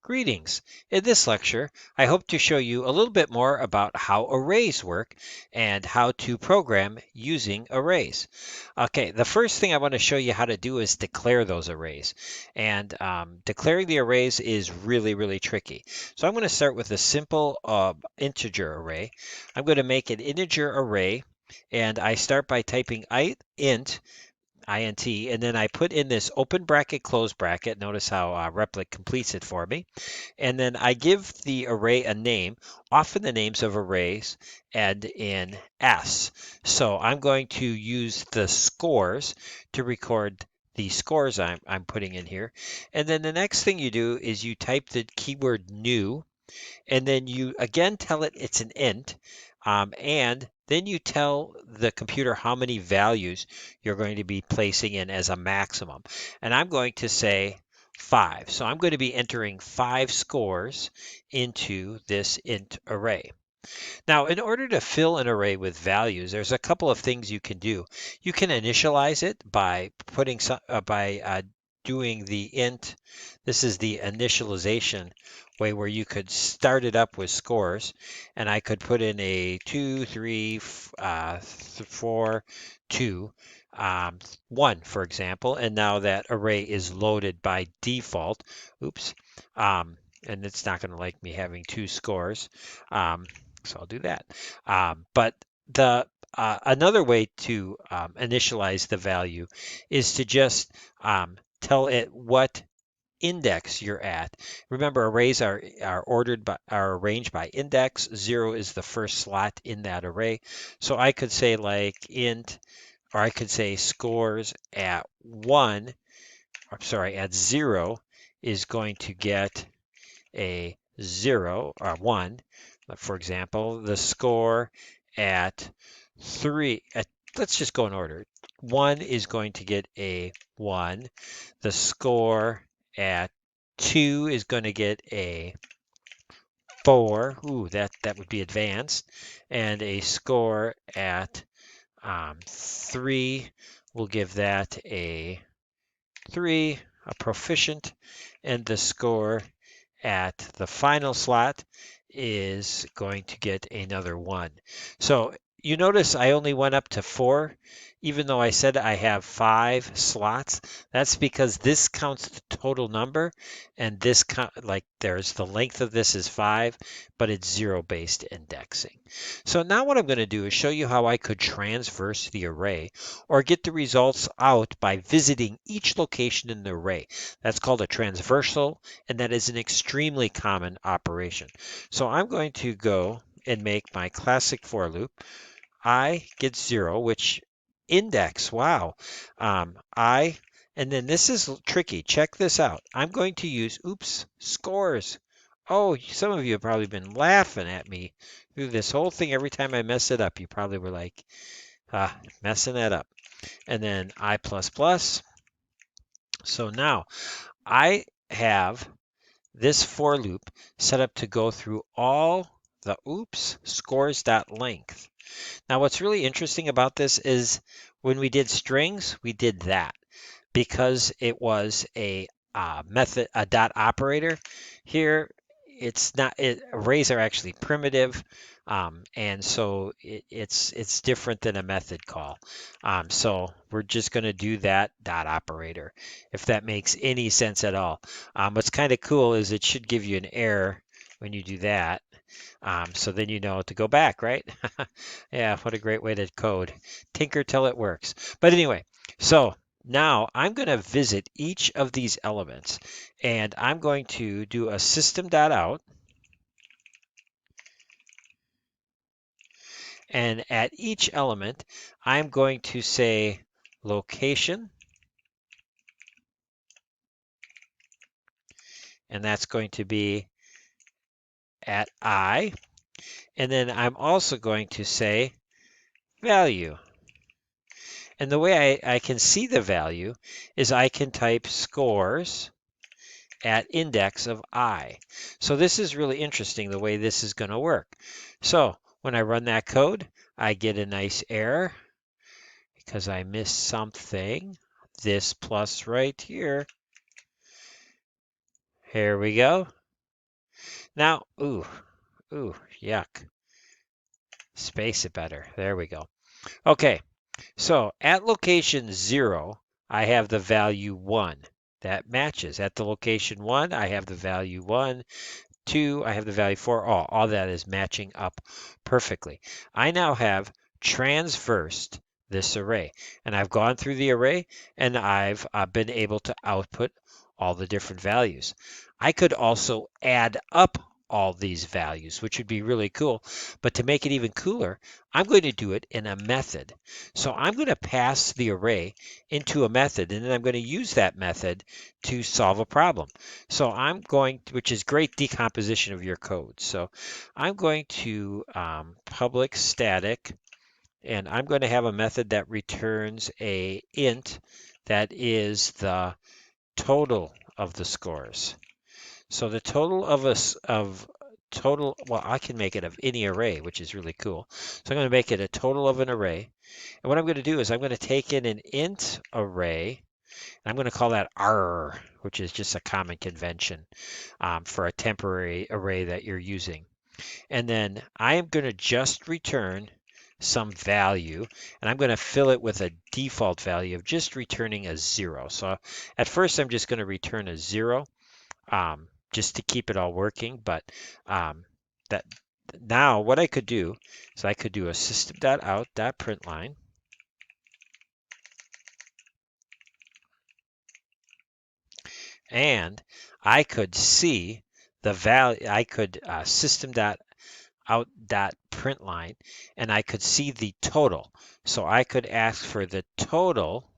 Greetings. In this lecture, I hope to show you a little bit more about how arrays work and how to program using arrays. Okay, the first thing I want to show you how to do is declare those arrays. And declaring the arrays is really, really tricky. So I'm going to start with a simple integer array. I'm going to make an integer array, and I start by typing int int, and then I put in this open bracket, close bracket. Notice how Replit completes it for me. And then I give the array a name. Often the names of arrays end in S. So I'm going to use the scores to record the scores I'm putting in here. And then the next thing you do is you type the keyword new, and then you again tell it it's an int, and then you tell the computer how many values you're going to be placing in as a maximum. And I'm going to say 5. So I'm going to be entering 5 scores into this int array. Now, in order to fill an array with values, there's a couple of things you can do. You can initialize it by doing the int. This is the initialization way where you could start it up with scores, and I could put in a 2, 3, 4, 2, 1, for example, and now that array is loaded by default. Oops. And it's not going to like me having 2 scores. So I'll do that. But the another way to initialize the value is to just tell it what index you're at. Remember, arrays are arranged by index. 0 is the first slot in that array. So I could say like int, or I could say scores at 1. I'm sorry, at 0 is going to get a 0 or 1. For example, the score at 3, let's just go in order. 1 is going to get a 1. The score at 2 is going to get a 4. Ooh, that would be advanced. And a score at 3 will give that a 3, a proficient. And the score at the final slot is going to get another 1. So you notice I only went up to 4, even though I said I have 5 slots. That's because this counts the total number, and this like there's the length of this is 5, but it's 0 based indexing. So now what I'm going to do is show you how I could transverse the array or get the results out by visiting each location in the array. That's called a transversal, and that is an extremely common operation. So I'm going to go and make my classic for loop. I get 0, which index, wow. And then this is tricky. Check this out. I'm going to use, scores. Oh, some of you have probably been laughing at me through this whole thing. Every time I mess it up, you probably were like, messing that up. And then I++. So now I have this for loop set up to go through all the scores.length. Now what's really interesting about this is when we did strings, we did that because it was a method, a dot operator. Here, it's not. Arrays are actually primitive, and so it's different than a method call. So we're just going to do that dot operator, if that makes any sense at all. What's kind of cool is it should give you an error when you do that. So then you know to go back, right? Yeah, what a great way to code. Tinker till it works. But anyway, so now I'm going to visit each of these elements, and I'm going to do a system.out. And at each element, I'm going to say location, and that's going to be at I. And then I'm also going to say value. And the way I can see the value is I can type scores at index of I. So this is really interesting the way this is going to work. So when I run that code, I get a nice error because I missed something. This plus right here. Here we go. Now, ooh, yuck. Space it better. There we go. Okay, so at location 0, I have the value 1. That matches. At the location 1, I have the value 1. 2, I have the value 4. All that is matching up perfectly. I now have transversed this array, and I've gone through the array, and I've been able to output all the different values. I could also add up all these values, which would be really cool. But to make it even cooler, I'm going to do it in a method. So I'm going to pass the array into a method, and then I'm going to use that method to solve a problem. So I'm going to, which is great decomposition of your code. So I'm going to public static, and I'm going to have a method that returns a int that is the total of the scores. So the total of us of total, well, I can make it of any array, which is really cool. So I'm going to make it a total of an array. And what I'm going to do is I'm going to take in an int array. I'm going to call that R, which is just a common convention for a temporary array that you're using. And then I am going to just return some value, and I'm going to fill it with a default value of just returning a 0. So at first I'm just going to return a 0 just to keep it all working. But that now what I could do is I could do a system.out.println. And I could see the value, I could system.out.println, and I could see the total. So I could ask for the total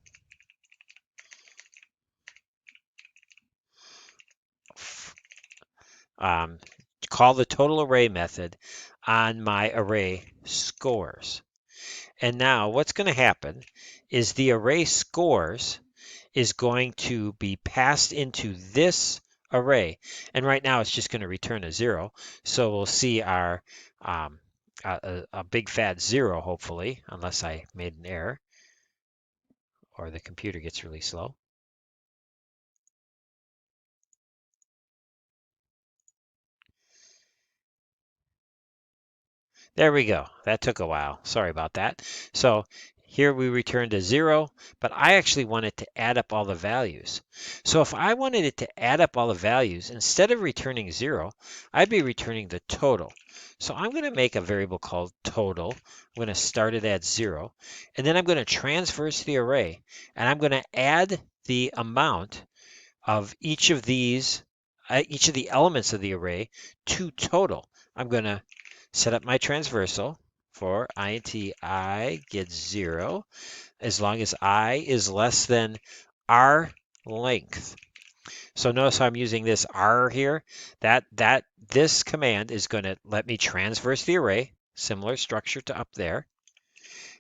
call the total array method on my array scores. And now what's going to happen is the array scores is going to be passed into this array. And right now it's just going to return a 0. So we'll see our a big fat 0, hopefully, unless I made an error or the computer gets really slow. There we go. That took a while. Sorry about that. So here we returned a 0, but I actually wanted to add up all the values. So if I wanted it to add up all the values, instead of returning 0, I'd be returning the total. So I'm going to make a variable called total. I'm going to start it at 0, and then I'm going to transverse the array, and I'm going to add the amount of each of these, each of the elements of the array to total. I'm going to set up my transversal for int I gets 0 as long as I is less than r length. So notice how I'm using this r here. This command is going to let me transverse the array, similar structure to up there.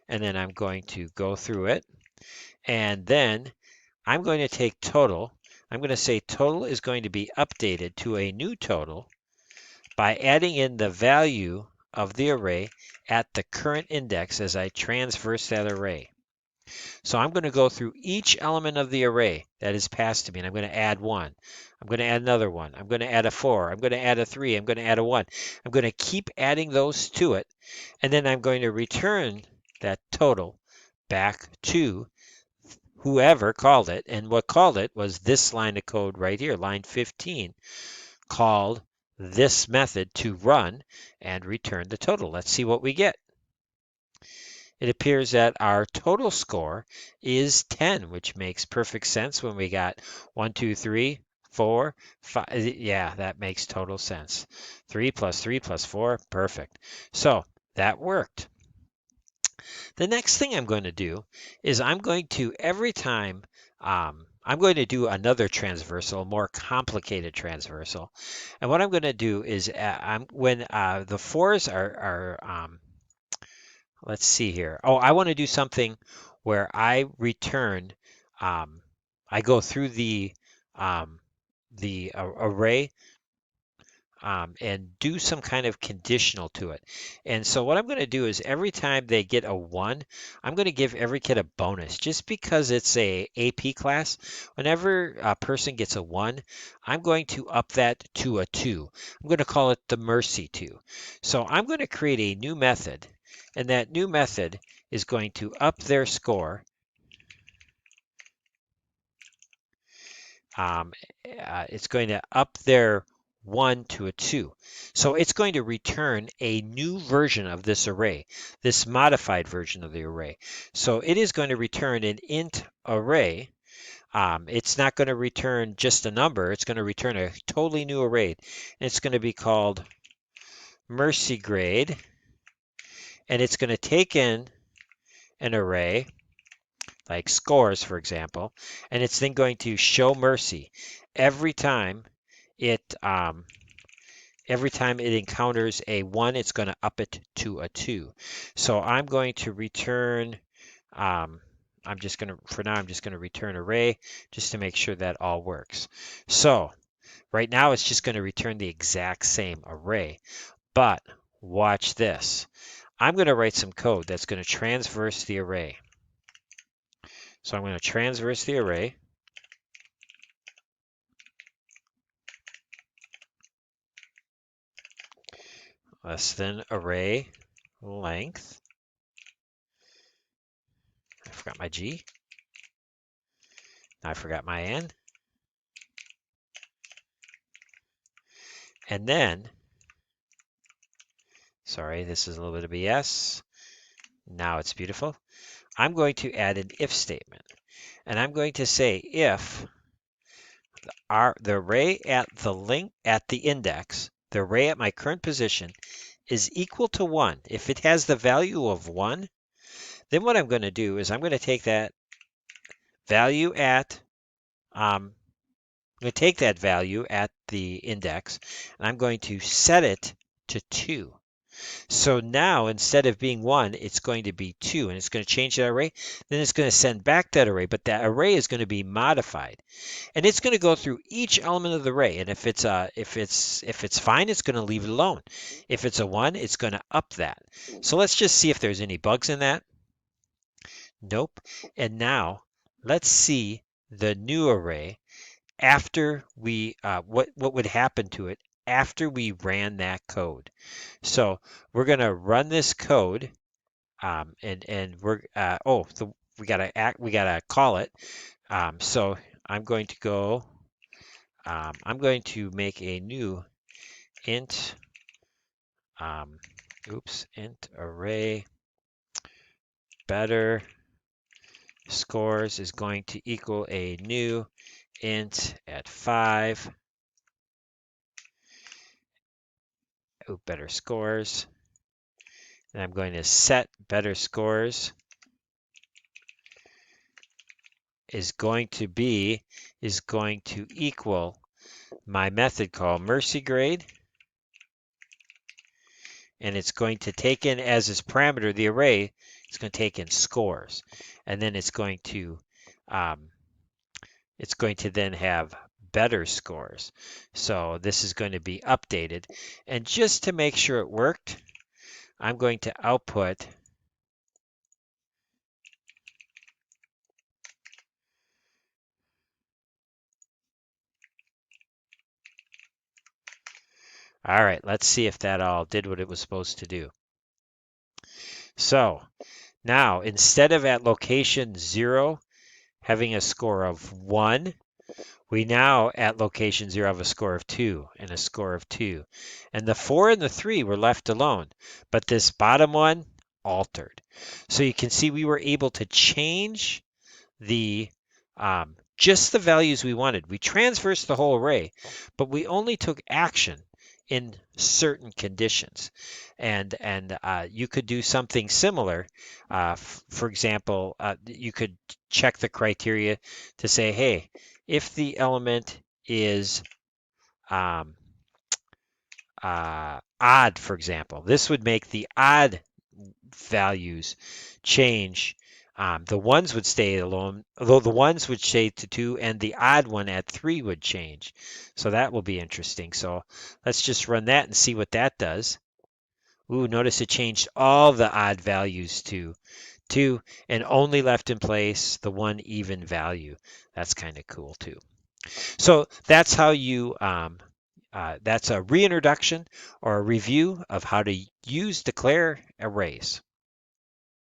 And then I'm going to go through it. And then I'm going to take total. I'm going to say total is going to be updated to a new total by adding in the value of the array at the current index as I transverse that array. So I'm going to go through each element of the array that is passed to me, and I'm going to add 1. I'm going to add another 1. I'm going to add a 4. I'm going to add a 3. I'm going to add a 1. I'm going to keep adding those to it, and then I'm going to return that total back to whoever called it. And what called it was this line of code right here, line 15, called this method to run and return the total. Let's see what we get. It appears that our total score is 10, which makes perfect sense when we got 1, 2, 3, 4, 5. Yeah, that makes total sense. 3 plus 3 plus 4, perfect. So that worked. The next thing I'm going to do is I'm going to, every time, I'm going to do another transversal, more complicated transversal. And what I'm going to do is when the 4s let's see here. Oh, I want to do something where I return, I go through the array. and do some kind of conditional to it. And so what I'm going to do is every time they get a 1, I'm going to give every kid a bonus just because it's a AP class. Whenever a person gets a 1, I'm going to up that to a 2. I'm going to call it the Mercy 2. So I'm going to create a new method, and that new method is going to up their score. Um, it's going to up their 1 to a 2. So it's going to return a new version of this array, this modified version of the array. So it is going to return an int array. It's not going to return just a number. It's going to return a totally new array. And it's going to be called Mercy Grade. And it's going to take in an array like scores, for example, and it's then going to show mercy every time it encounters a 1. It's going to up it to a 2. So I'm going to return. I'm just going to for now. I'm just going to return array just to make sure that all works. So right now it's just going to return the exact same array, but watch this. I'm going to write some code that's going to transverse the array. So I'm going to transverse the array. Less than array length. I forgot my G. I forgot my N. And then, sorry, this is a little bit of BS. Now it's beautiful. I'm going to add an if statement. And I'm going to say if the array at the index, the array at my current position is equal to 1. If it has the value of 1, then what I'm going to do is I'm going to take that value at I'm going to take that value at the index and I'm going to set it to 2. So now instead of being 1, it's going to be 2, and it's going to change that array. Then it's going to send back that array, but that array is going to be modified, and it's going to go through each element of the array. And if it's fine, it's going to leave it alone. If it's a 1, it's going to up that. So let's just see if there's any bugs in that. Nope. And now let's see the new array after we what would happen to it after we ran that code. So we're going to run this code, and we're we gotta call it. So I'm going to go. I'm going to make a new int. Int array better scores is going to equal a new int at 5. Better scores. And I'm going to set better scores is going to equal my method called mercy grade, and it's going to take in as its parameter the array. It's going to take in scores, and then it's going to then have better scores. So this is going to be updated, and just to make sure it worked, I'm going to output all right, let's see if that all did what it was supposed to do. So now instead of at location 0 having a score of 1, we now at location 0 have a score of 2 and a score of 2. And the 4 and the 3 were left alone, but this bottom one altered. So you can see we were able to change the just the values we wanted. We transversed the whole array, but we only took action in certain conditions. And you could do something similar. For example, you could check the criteria to say, hey, if the element is odd, for example, this would make the odd values change The ones would stay alone, although the ones would stay to 2 and the odd one at 3 would change. So that will be interesting. So let's just run that and see what that does. Ooh, notice it changed all the odd values to 2 and only left in place the one even value. That's kind of cool too. So that's how you, that's a reintroduction or a review of how to use declare arrays.